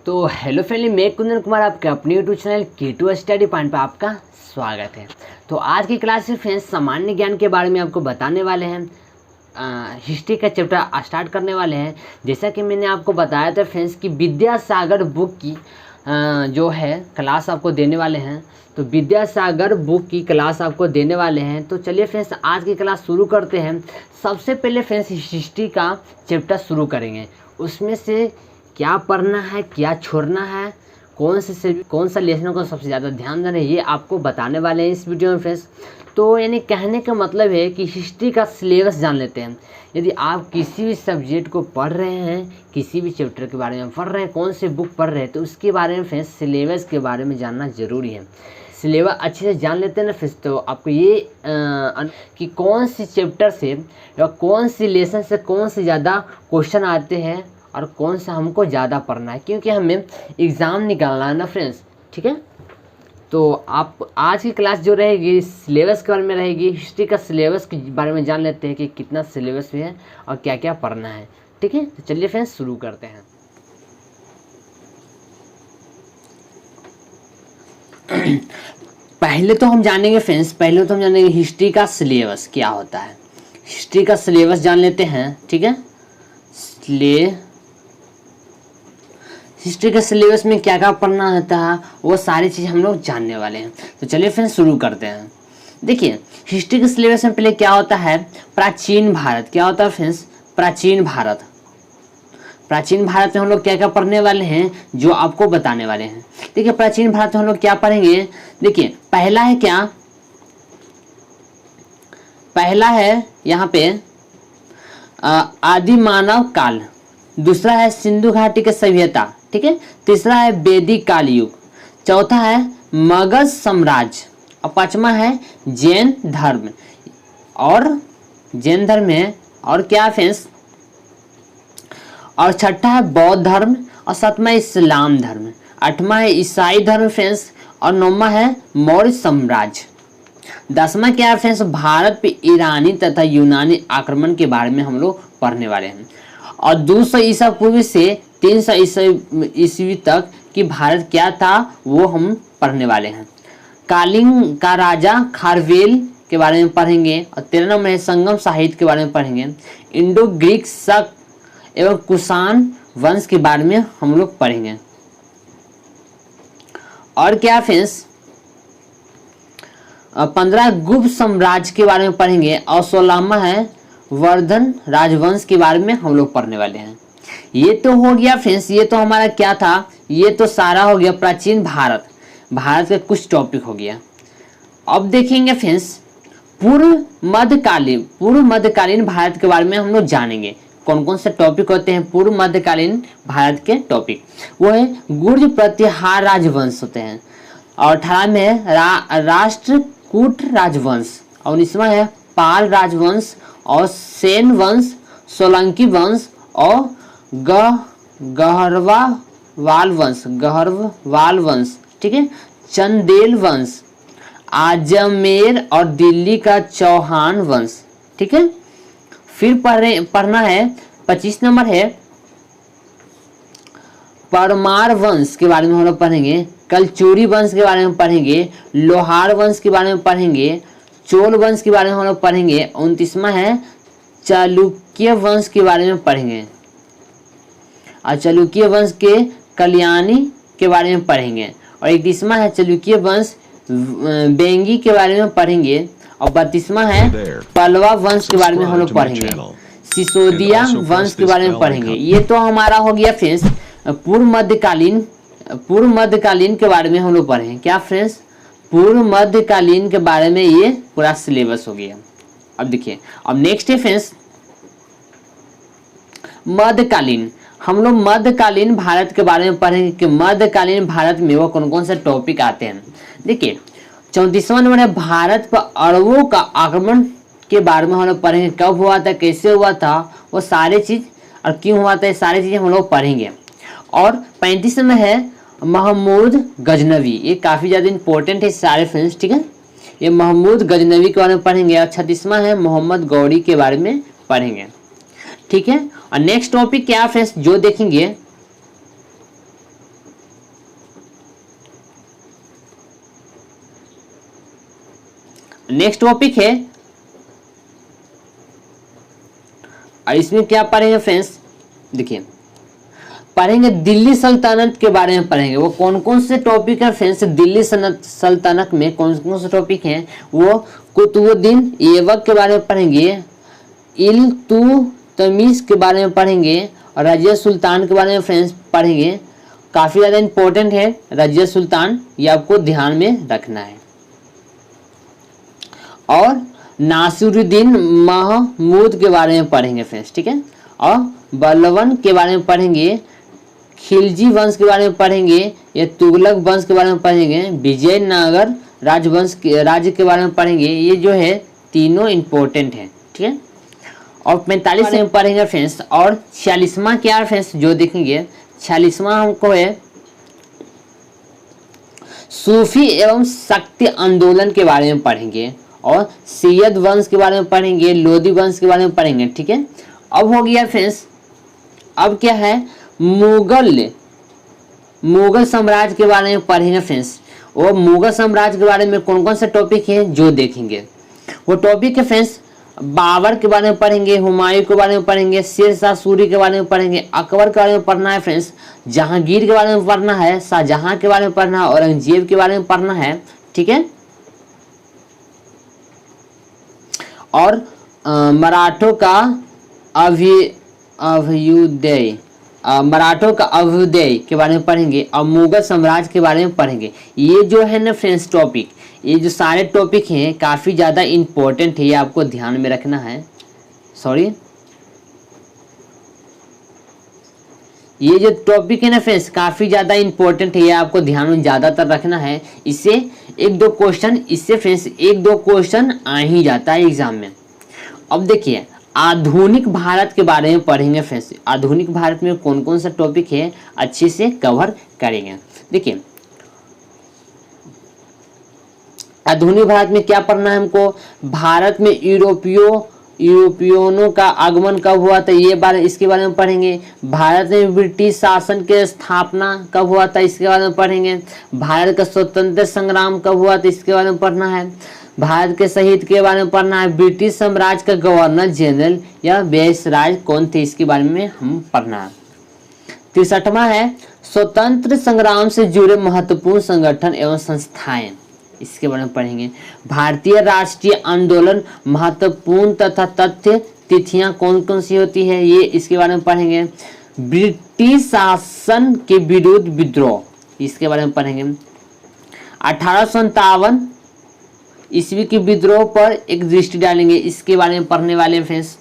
तो hello family, मैं कुंदन कुमार आपके अपने YouTube channel K2 study point पर आपका स्वागत है। तो आज की क्लास में फ्रेंड्स सामान्य ज्ञान के बारे में आपको बताने वाले हैं। हिस्ट्री का चैप्टर स्टार्ट करने वाले हैं। जैसा कि मैंने आपको बताया था फ्रेंड्स कि विद्यासागर बुक की जो है क्लास आपको देने वाले हैं। तो विद्यासागर बुक की क्लास आपको देने वाले हैं। तो चलिए फ्रेंड्स आज की क्लास शुरू करते हैं। सबसे पहले फ्रेंड्स हिस्ट्री का चैप्टर शुरू करेंगे। उसमें से क्या पढ़ना है, क्या छोड़ना है, कौन सा लेसन को सबसे ज़्यादा ध्यान देना है, ये आपको बताने वाले हैं इस वीडियो में फ्रेंड्स। तो यानी कहने का मतलब है कि हिस्ट्री का सिलेबस जान लेते हैं। यदि आप किसी भी सब्जेक्ट को पढ़ रहे हैं, किसी भी चैप्टर के बारे में पढ़ रहे हैं, कौन से बुक पढ़ रहे हैं, तो उसके बारे में फ्रेंड्स सिलेबस के बारे में जानना ज़रूरी है। सिलेबस अच्छे से जान लेते हैं ना फ्रेंड्स, तो आपको ये कि कौन सी चैप्टर से या कौन सी लेसन से कौन से ज़्यादा क्वेश्चन आते हैं और कौन सा हमको ज़्यादा पढ़ना है, क्योंकि हमें एग्ज़ाम निकालना है ना फ्रेंड्स। ठीक है, तो आप आज की क्लास जो रहेगी सिलेबस के बारे में रहेगी। हिस्ट्री का सिलेबस के बारे में जान लेते हैं कि कितना सिलेबस है और क्या क्या पढ़ना है। ठीक है, तो चलिए फ्रेंड्स शुरू करते हैं। पहले तो हम जानेंगे हिस्ट्री का सिलेबस क्या होता है। हिस्ट्री का सिलेबस जान लेते हैं। ठीक है, हिस्ट्री के सिलेबस में क्या क्या पढ़ना होता है वो सारी चीज़ हम लोग जानने वाले हैं। तो चलिए फ्रेंड्स शुरू करते हैं। देखिए हिस्ट्री के सिलेबस में पहले क्या होता है, प्राचीन भारत। क्या होता है फ्रेंड्स, प्राचीन भारत। प्राचीन भारत में हम लोग क्या क्या पढ़ने वाले हैं जो आपको बताने वाले हैं। देखिए प्राचीन भारत में हम लोग क्या पढ़ेंगे। देखिए पहला है क्या, पहला है यहाँ पे आदि मानव काल। दूसरा है सिंधु घाटी की सभ्यता। ठीक है, तीसरा है वैदिक काल युग। चौथा है मगध साम्राज्य और पांचवा है जैन धर्म। और जैन धर्म है और क्या फ्रेंड्स, और छठा है बौद्ध धर्म और सातवां इस्लाम धर्म। आठवां है ईसाई धर्म फ्रेंड्स और नौवां है मौर्य साम्राज्य। दसवां क्या है फ्रेंड्स, भारत पे ईरानी तथा यूनानी आक्रमण के बारे में हम लोग पढ़ने वाले हैं। और 200 ईसा पूर्व से 300 ईस्वी तक कि भारत क्या था वो हम पढ़ने वाले हैं। कालिंग का राजा खारवेल के बारे में पढ़ेंगे। और 13 नंबर है संगम साहित्य के बारे में पढ़ेंगे। इंडो ग्रीक शक एवं कुषाण वंश के बारे में हम लोग पढ़ेंगे। और क्या फ्रेंड्स 15 गुप्त साम्राज्य के बारे में पढ़ेंगे। और 16वां है वर्धन राजवंश के बारे में हम लोग पढ़ने वाले हैं। ये तो हो गया फ्रेंड्स, ये तो हमारा क्या था, ये तो सारा हो गया प्राचीन भारत। भारत का कुछ टॉपिक हो गया। अब देखेंगे फ्रेंड्स पूर्व मध्यकालीन भारत के बारे में हम लोग जानेंगे। कौन कौन से टॉपिक होते हैं पूर्व मध्यकालीन भारत के टॉपिक, वो है गुर्ज प्रतिहार राजवंश होते हैं। और 18 में है राष्ट्रकूट राजवंश। और 19वां है पाल राजवंश और सेन वंश, सोलंकी वंश और गहरवाल वंश। ठीक है, चंदेल वंश, आजमेर और दिल्ली का चौहान वंश। ठीक है, फिर पढ़ना है 25 नंबर है परमार वंश के बारे में हम लोग पढ़ेंगे। कलचुरी वंश के बारे में पढ़ेंगे। लोहार वंश के बारे में पढ़ेंगे। चोल वंश के बारे में हम लोग पढ़ेंगे। 29वां है चालुक्य वंश के बारे में पढ़ेंगे। और चालुक्य वंश के कल्याणी के बारे में पढ़ेंगे। और 31वां है चालुक्य वंश बेंगी के बारे में पढ़ेंगे। और 32वां है पल्लवा वंश के बारे में हम लोग पढ़ेंगे। सिसोदिया वंश के बारे में पढ़ेंगे। ये तो हमारा हो गया फ्रेंड्स पूर्व मध्यकालीन के बारे में हम लोग पढ़ेंगे। क्या फ्रेंड्स, पूर्व मध्यकालीन के बारे में ये पूरा सिलेबस हो गया। अब देखिए, अब नेक्स्ट है फ्रेंड्स मध्यकालीन। हम लोग मध्यकालीन भारत के बारे में पढ़ेंगे कि मध्यकालीन भारत में वो कौन कौन से टॉपिक आते हैं। देखिए 34वां नंबर है भारत पर अरबों का आक्रमण के बारे में हम लोग पढ़ेंगे। कब हुआ था, कैसे हुआ था, वो सारे चीज और क्यों हुआ था, ये सारी चीजें हम लोग पढ़ेंगे। और 35 में है महमूद गजनवी। ये काफी ज्यादा इंपॉर्टेंट है सारे फ्रेंड्स। ठीक है, ये महमूद गजनवी के बारे में पढ़ेंगे। और 36वां है मोहम्मद गौरी के बारे में पढ़ेंगे। ठीक है, और नेक्स्ट टॉपिक क्या फ्रेंड्स जो देखेंगे नेक्स्ट टॉपिक है, और इसमें क्या पढ़ेंगे फ्रेंड्स, देखिए पढ़ेंगे दिल्ली सल्तनत के बारे में पढ़ेंगे। वो कौन कौन से टॉपिक है फ्रेंड्स, दिल्ली सल्तनत में कौन कौन से टॉपिक हैं, वो कुतुबुद्दीन ऐबक के बारे में पढ़ेंगे, इल्तुतमिश के बारे में पढ़ेंगे, और रजिया सुल्तान के बारे में फ्रेंड्स पढ़ेंगे। काफ़ी ज़्यादा इंपॉर्टेंट है रजिया सुल्तान, ये आपको ध्यान में रखना है। और नासिरुद्दीन महमूद के बारे में पढ़ेंगे फ्रेंड्स, ठीक है। और बलवन के बारे में पढ़ेंगे, खिलजी वंश के बारे में पढ़ेंगे, या तुगलक वंश के बारे में पढ़ेंगे, विजयनगर राजवंश के राज्य के बारे में पढ़ेंगे। ये जो है तीनों इंपॉर्टेंट है, ठीक है। और 45 में पढ़ेंगे फ्रेंड्स। और 46वां क्या है फ्रेंड्स जो देखेंगे, 46वां हमको है सूफी एवं शक्ति आंदोलन के बारे में पढ़ेंगे, और सैयद वंश के बारे में पढ़ेंगे, लोधी वंश के बारे में पढ़ेंगे, ठीक है। अब हो गया फ्रेंड्स, अब क्या है, मुगल साम्राज्य के बारे में पढ़ेंगे फ्रेंड्स। और मुगल साम्राज्य के बारे में कौन कौन से टॉपिक है जो देखेंगे, वो टॉपिक है फ्रेंड्स, बाबर के बारे में पढ़ेंगे, हुमायूं के बारे में पढ़ेंगे, शेर शाह सूरी के बारे में पढ़ेंगे, अकबर के बारे में पढ़ना है फ्रेंड्स, जहांगीर के बारे में पढ़ना है, शाहजहां के बारे में पढ़ना है, औरंगजेब के बारे में पढ़ना है, ठीक है। और मराठों का अभ्युदय मराठों का अभ्युदय के बारे में पढ़ेंगे, और मुगल साम्राज्य के बारे में पढ़ेंगे। ये जो है ना फ्रेंड्स टॉपिक, ये जो सारे टॉपिक हैं काफ़ी ज़्यादा इम्पोर्टेंट है, ये आपको ध्यान में रखना है। सॉरी, ये जो टॉपिक है ना फ्रेंड्स काफ़ी ज़्यादा इम्पोर्टेंट है, ये आपको ध्यान में ज़्यादातर रखना है। इससे एक दो क्वेश्चन आ ही जाता है एग्जाम में। अब देखिए आधुनिक भारत के बारे में पढ़ेंगे फ्रेंड्स। आधुनिक भारत में कौन कौन सा टॉपिक है अच्छे से कवर करेंगे। देखिए आधुनिक भारत में क्या पढ़ना है हमको, भारत में यूरोपियनों का आगमन कब हुआ था, ये बारे इसके बारे में पढ़ेंगे। भारत में ब्रिटिश शासन के स्थापना कब हुआ था, इसके बारे में पढ़ेंगे। भारत का स्वतंत्रता संग्राम कब हुआ था, इसके बारे में पढ़ना है। भारत के शहीद के बारे में पढ़ना है। ब्रिटिश साम्राज्य का गवर्नर जनरल या वायसराय कौन थे, इसके बारे में हम पढ़ना है। 63वां है स्वतंत्र संग्राम से जुड़े महत्वपूर्ण संगठन एवं संस्थाएं, इसके बारे में पढ़ेंगे। भारतीय राष्ट्रीय आंदोलन महत्वपूर्ण तथा तथ्य तिथियां कौन कौन सी होती है, ये इसके बारे में पढ़ेंगे। ब्रिटिश शासन के विरुद्ध विद्रोह, इसके बारे में पढ़ेंगे। 1857 ईस्वी के विद्रोह पर एक दृष्टि डालेंगे, इसके बारे में पढ़ने वाले हैं फ्रेंड्स।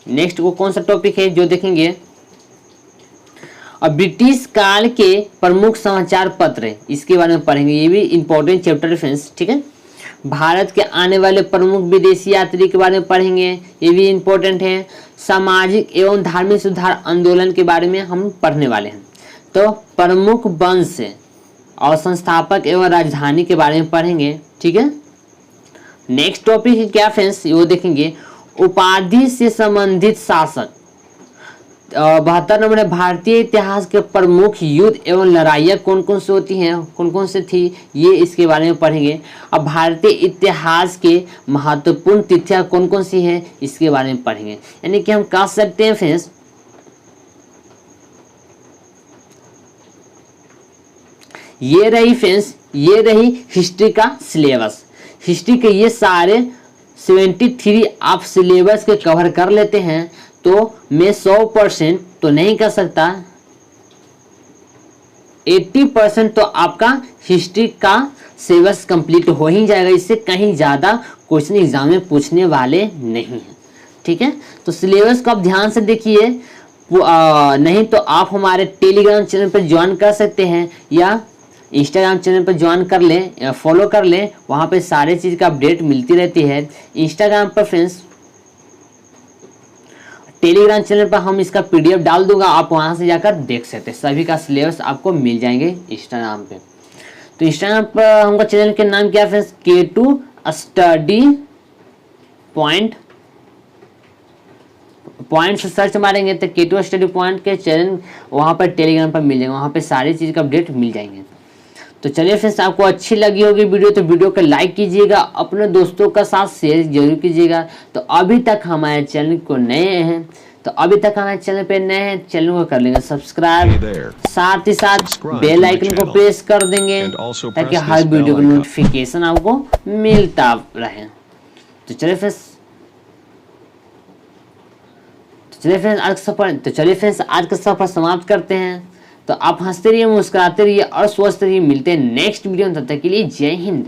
नेक्स्ट वो कौन सा टॉपिक है जो देखेंगे, और ब्रिटिश काल के प्रमुख समाचार पत्र, इसके बारे में पढ़ेंगे। ये भी इंपॉर्टेंट चैप्टर है फ्रेंड्स, ठीक है। भारत के आने वाले प्रमुख विदेशी यात्री के बारे में पढ़ेंगे, ये भी इंपॉर्टेंट है। सामाजिक एवं धार्मिक सुधार आंदोलन के बारे में हम पढ़ने वाले हैं। तो प्रमुख वंश और संस्थापक एवं राजधानी के बारे में पढ़ेंगे, ठीक है। नेक्स्ट टॉपिक है क्या फ्रेंड्स, वो देखेंगे उपाधि से संबंधित शासक। 72 नंबर है भारतीय इतिहास के प्रमुख युद्ध एवं लड़ाइयाँ कौन कौन से होती हैं, कौन कौन से थी, ये इसके बारे में पढ़ेंगे। अब भारतीय इतिहास के महत्वपूर्ण तिथियां कौन कौन सी हैं, इसके बारे में पढ़ेंगे। यानी कि हम कह सकते हैं फ्रेंड्स ये रही हिस्ट्री का सिलेबस। हिस्ट्री के ये सारे 73 आप सिलेबस के कवर कर लेते हैं तो मैं 100% तो नहीं कर सकता, 80% तो आपका हिस्ट्री का सिलेबस कंप्लीट हो ही जाएगा। इससे कहीं ज़्यादा क्वेश्चन एग्जाम में पूछने वाले नहीं हैं, ठीक है। तो सिलेबस को आप ध्यान से देखिए, नहीं तो आप हमारे टेलीग्राम चैनल पर ज्वाइन कर सकते हैं या इंस्टाग्राम चैनल पर ज्वाइन कर लें, फॉलो कर लें, वहाँ पे सारे चीज़ का अपडेट मिलती रहती है। इंस्टाग्राम पर फ्रेंड्स, टेलीग्राम चैनल पर हम इसका PDF डाल दूंगा, आप वहाँ से जाकर देख सकते हैं। सभी का सिलेबस आपको मिल जाएंगे इंस्टाग्राम पे। तो इंस्टाग्राम पर हमका चैनल के नाम क्या है फ्रेंड्स, K2 स्टडी पॉइंट से सर्च मारेंगे तो K2 स्टडी पॉइंट के चैनल वहाँ पर टेलीग्राम पर मिल जाएंगे, वहाँ पे सारी चीज़ का अपडेट मिल जाएंगे। तो चलिए फ्रेंड्स, आपको अच्छी लगी होगी वीडियो तो वीडियो को लाइक कीजिएगा, अपने दोस्तों का साथ शेयर जरूर कीजिएगा। तो अभी तक हमारे चैनल को नए हैं चैनल को कर लेंगे सब्सक्राइब, साथ ही साथ बेल आइकन को प्रेस कर देंगे ताकि हर वीडियो का नोटिफिकेशन आपको मिलता रहे। तो चलिए फ्रेंड्स आज का सफर समाप्त करते हैं। तो आप हंसते रहिए, मुस्कुराते रहिए और स्वस्थ रहिए। मिलते हैं नेक्स्ट वीडियो में, तब तक के लिए जय हिंद।